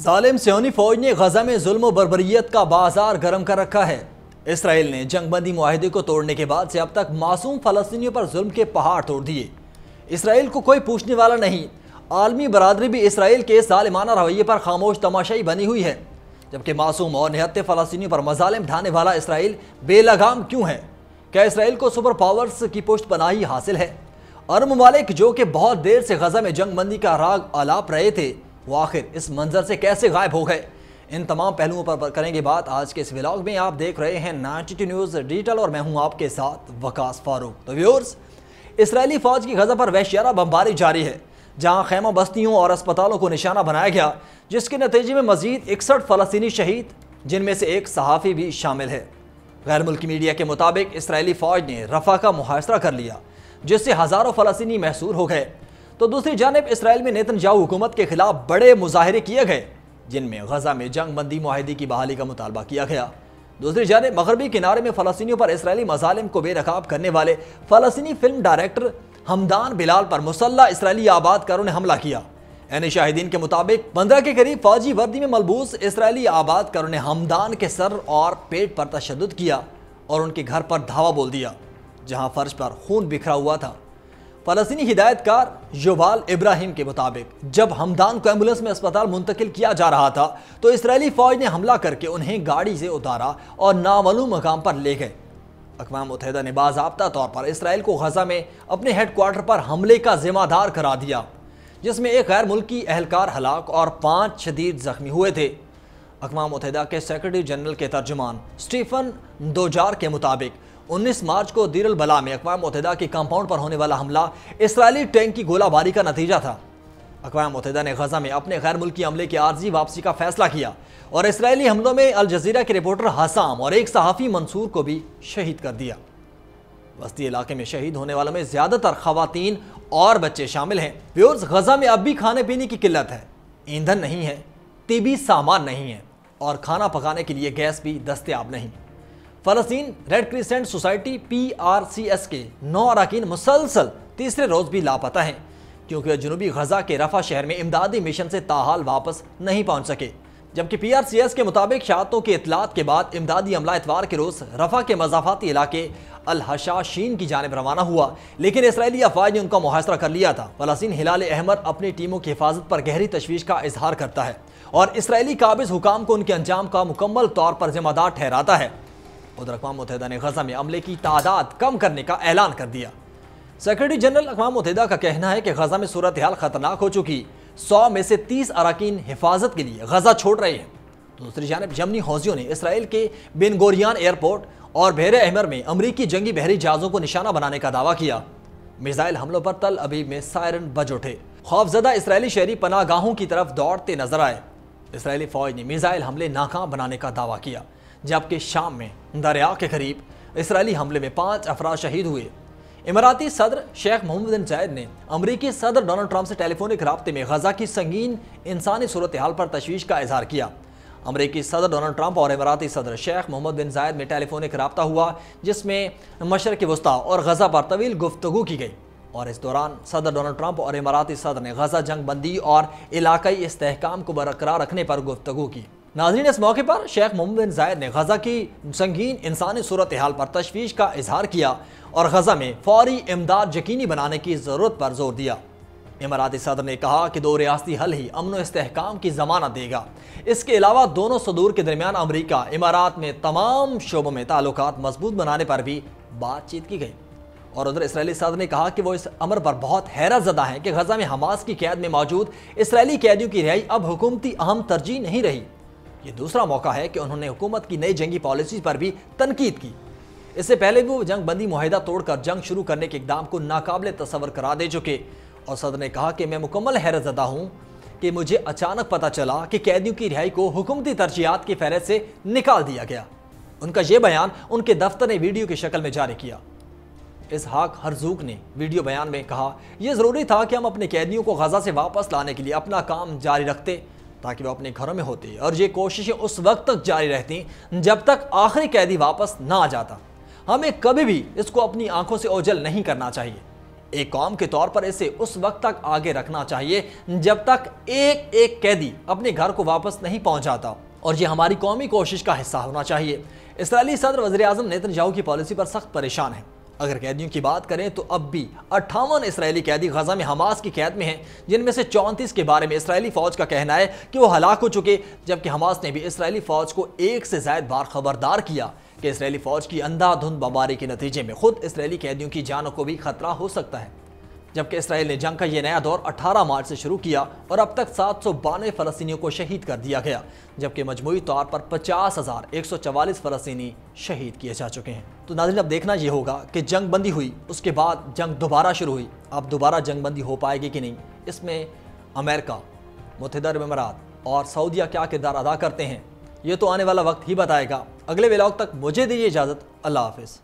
ظالم صہیونی فوج نے غزہ میں ظلم و بربریت کا بازار گرم کر رکھا ہے۔ اسرائیل نے جنگ بندی معاہدے کو توڑنے کے بعد سے اب تک معصوم فلسطینیوں پر ظلم کے پہاڑ توڑ دیے۔ اسرائیل کو کوئی پوچھنے والا نہیں۔ عالمی برادری بھی اسرائیل کے ظالمانہ رویے پر خاموش تماشائی بنی ہوئی ہے، جبکہ معصوم اور نہتے فلسطینیوں پر مظالم ڈھانے والا اسرائیل بے لگام کیوں ہے؟ کیا اسرائیل کو سپر پاورز کی پشت پناہی حاصل ہے؟ اور ممالک جو کہ بہت دیر سے غزہ میں جنگ بندی کا راگ آلاپ رہے تھے، وہ آخر اس منظر سے کیسے غائب ہو گئے؟ ان تمام پہلوؤں پر کریں گے بات آج کے اس ولاگ میں۔ آپ دیکھ رہے ہیں 92 نیوز ڈیجیٹل اور میں ہوں آپ کے ساتھ وقاص فاروق۔ تو ویورز، اسرائیلی فوج کی غزہ پر وحشیانہ بمباری جاری ہے، جہاں خیمہ بستیوں اور اسپتالوں کو نشانہ بنایا گیا، جس کے نتیجے میں مزید 61 فلسطینی شہید، جن میں سے ایک صحافی بھی شامل ہے۔ غیر ملکی میڈیا کے مطابق اسرائیلی فوج نے رفح کا محاصرہ کر لیا، جس سے ہزاروں فلسطینی محصور ہو گئے۔ تو دوسری جانب اسرائیل میں نیتن یاہو حکومت کے خلاف بڑے مظاہرے کیے گئے، جن میں غزہ میں جنگ بندی معاہدے کی بحالی کا مطالبہ کیا گیا۔ دوسری جانب مغربی کنارے میں فلسطینیوں پر اسرائیلی مظالم کو بے نقاب کرنے والے فلسطینی فلم ڈائریکٹر حمدان بلال پر مسلح اسرائیلی آباد کاروں نے حملہ کیا۔ شاہدین کے مطابق 15 کے قریب فوجی وردی میں ملبوس اسرائیلی آباد کاروں نے حمدان کے سر اور پیٹ پر تشدد کیا اور ان کے گھر پر دھاوا بول دیا، جہاں فرش پر خون بکھرا ہوا تھا۔ فلسطینی ہدایت کار یوبال ابراہیم کے مطابق جب حمدان کو ایمبولنس میں اسپتال منتقل کیا جا رہا تھا تو اسرائیلی فوج نے حملہ کر کے انہیں گاڑی سے اتارا اور نامعلوم مقام پر لے گئے۔ اقوام متحدہ نے باضابطہ طور پر اسرائیل کو غزہ میں اپنے ہیڈ کوارٹر پر حملے کا ذمہ دار قرار دیا، جس میں ایک غیر ملکی اہلکار ہلاک اور 5 شدید زخمی ہوئے تھے۔ اقوام متحدہ کے سیکرٹری جنرل کے ترجمان سٹیفن دوجار کے مطابق 19 مارچ کو دیر البلا میں اقوام متحدہ کے کمپاؤنڈ پر ہونے والا حملہ اسرائیلی ٹینک کی گولہ باری کا نتیجہ تھا۔ اقوام متحدہ نے غزہ میں اپنے غیر ملکی عملے کی عارضی واپسی کا فیصلہ کیا اور اسرائیلی حملوں میں الجزیرہ کے رپورٹر حسام اور ایک صحافی منصور کو بھی شہید کر دیا۔ وسطی علاقے میں شہید ہونے والوں میں زیادہ تر خواتین اور بچے شامل ہیں۔ ویورز، غزہ میں اب بھی کھانے پینے کی قلت ہے، ایندھن نہیں ہے، طبی سامان نہیں ہے اور کھانا پکانے کے لیے گیس بھی دستیاب نہیں۔ فلسطین ریڈ کریسنٹ سوسائٹی PRCS کے 9 اراکین مسلسل تیسرے روز بھی لاپتہ ہیں، کیونکہ جنوبی غزہ کے رفح شہر میں امدادی مشن سے تاحال واپس نہیں پہنچ سکے، جبکہ PRCS کے مطابق شہادتوں کی اطلاعات کے بعد امدادی عملہ اتوار کے روز رفح کے مضافاتی علاقے الحشاشین کی جانب روانہ ہوا، لیکن اسرائیلی افواج نے ان کا محاصرہ کر لیا تھا۔ فلسطین ہلال احمر اپنی ٹیموں کی حفاظت پر گہری تشویش کا اظہار کرتا ہے اور اسرائیلی قابض حکام کو ان کے انجام کا مکمل طور پر ذمہ دار ٹھہراتا ہے۔ ادھر اقوام متحدہ نے غزہ میں عملے کی تعداد کم کرنے کا اعلان کر دیا۔ سیکرٹری جنرل اقوام متحدہ کا کہنا ہے کہ غزہ میں صورتحال خطرناک ہو چکی، 100 میں سے 30 اراکین حفاظت کے لیے غزہ چھوڑ رہے ہیں۔ دوسری جانب یمنی حوثیوں نے اسرائیل کے بن گوریان ایئرپورٹ اور بحر احمر میں امریکی جنگی بحری جہازوں کو نشانہ بنانے کا دعویٰ کیا۔ میزائل حملوں پر تل ابیب میں سائرن بج اٹھے، خوفزدہ اسرائیلی شہری پناہ گاہوں کی طرف دوڑتے نظر آئے۔ اسرائیلی فوج نے میزائل حملے ناکام بنانے کا دعویٰ کیا، جبکہ شام میں دریا کے قریب اسرائیلی حملے میں 5 افراد شہید ہوئے۔ اماراتی صدر شیخ محمد بن زائد نے امریکی صدر ڈونلڈ ٹرمپ سے ٹیلی فونک رابطے میں غزہ کی سنگین انسانی صورتحال پر تشویش کا اظہار کیا۔ امریکی صدر ڈونلڈ ٹرمپ اور اماراتی صدر شیخ محمد بن زائد میں ٹیلی فونک رابطہ ہوا، جس میں مشرق وسطیٰ اور غزہ پر طویل گفتگو کی گئی، اور اس دوران صدر ڈونلڈ ٹرمپ اور اماراتی صدر نے غزہ جنگ بندی اور علاقائی استحکام کو برقرار رکھنے پر گفتگو کی۔ ناظرین، اس موقع پر شیخ محمد بن زائد نے غزہ کی سنگین انسانی صورتحال پر تشویش کا اظہار کیا اور غزہ میں فوری امداد یقینی بنانے کی ضرورت پر زور دیا۔ اماراتی صدر نے کہا کہ 2 ریاستی حل ہی امن و استحکام کی ضمانت دے گا۔ اس کے علاوہ دونوں صدور کے درمیان امریکہ امارات میں تمام شعبوں میں تعلقات مضبوط بنانے پر بھی بات چیت کی گئی۔ اور ادھر اسرائیلی صدر نے کہا کہ وہ اس امر پر بہت حیرت زدہ ہیں کہ غزہ میں حماس کی قید میں موجود اسرائیلی قیدیوں کی رہائی اب حکومتی اہم ترجیح نہیں رہی۔ یہ دوسرا موقع ہے کہ انہوں نے حکومت کی نئی جنگی پالیسیز پر بھی تنقید کی۔ اس سے پہلے بھی وہ جنگ بندی معاہدہ توڑ کر جنگ شروع کرنے کے اقدام کو ناقابل تصور قرار دے چکے، اور صدر نے کہا کہ میں مکمل حیرت زدہ ہوں کہ مجھے اچانک پتہ چلا کہ قیدیوں کی رہائی کو حکومتی ترجیحات کی فہرست سے نکال دیا گیا۔ ان کا یہ بیان ان کے دفتر نے ویڈیو کی شکل میں جاری کیا۔ اسحاق ہرزوق نے ویڈیو بیان میں کہا، یہ ضروری تھا کہ ہم اپنے قیدیوں کو غزہ سے واپس لانے کے لیے اپنا کام جاری رکھتے تاکہ وہ اپنے گھروں میں ہوتے، اور یہ کوششیں اس وقت تک جاری رہتی جب تک آخری قیدی واپس نہ آ جاتا۔ ہمیں کبھی بھی اس کو اپنی آنکھوں سے اوجھل نہیں کرنا چاہیے۔ ایک قوم کے طور پر اسے اس وقت تک آگے رکھنا چاہیے جب تک ایک ایک قیدی اپنے گھر کو واپس نہیں پہنچ جاتا، اور یہ ہماری قومی کوشش کا حصہ ہونا چاہیے۔ اسرائیلی صدر وزیر اعظم نیتن یاہو کی پالیسی پر سخت پریشان ہیں۔ اگر قیدیوں کی بات کریں تو اب بھی 58 اسرائیلی قیدی غزہ میں حماس کی قید میں ہیں، جن میں سے 34 کے بارے میں اسرائیلی فوج کا کہنا ہے کہ وہ ہلاک ہو چکے، جبکہ حماس نے بھی اسرائیلی فوج کو ایک سے زائد بار خبردار کیا کہ اسرائیلی فوج کی اندھا دھند بمباری کے نتیجے میں خود اسرائیلی قیدیوں کی جانوں کو بھی خطرہ ہو سکتا ہے۔ جبکہ اسرائیل نے جنگ کا یہ نیا دور 18 مارچ سے شروع کیا اور اب تک 792 فلسطینیوں کو شہید کر دیا گیا، جبکہ مجموعی طور پر 50,144 فلسطینی شہید کیے جا چکے ہیں۔ تو ناظرین، اب دیکھنا یہ ہوگا کہ جنگ بندی ہوئی، اس کے بعد جنگ دوبارہ شروع ہوئی، اب دوبارہ جنگ بندی ہو پائے گی کہ نہیں، اس میں امریکہ، متحدہ عرب امارات اور سعودیہ کیا کردار ادا کرتے ہیں، یہ تو آنے والا وقت ہی بتائے گا۔ اگلے ولاگ تک مجھے دیجیے اجازت، اللہ حافظ۔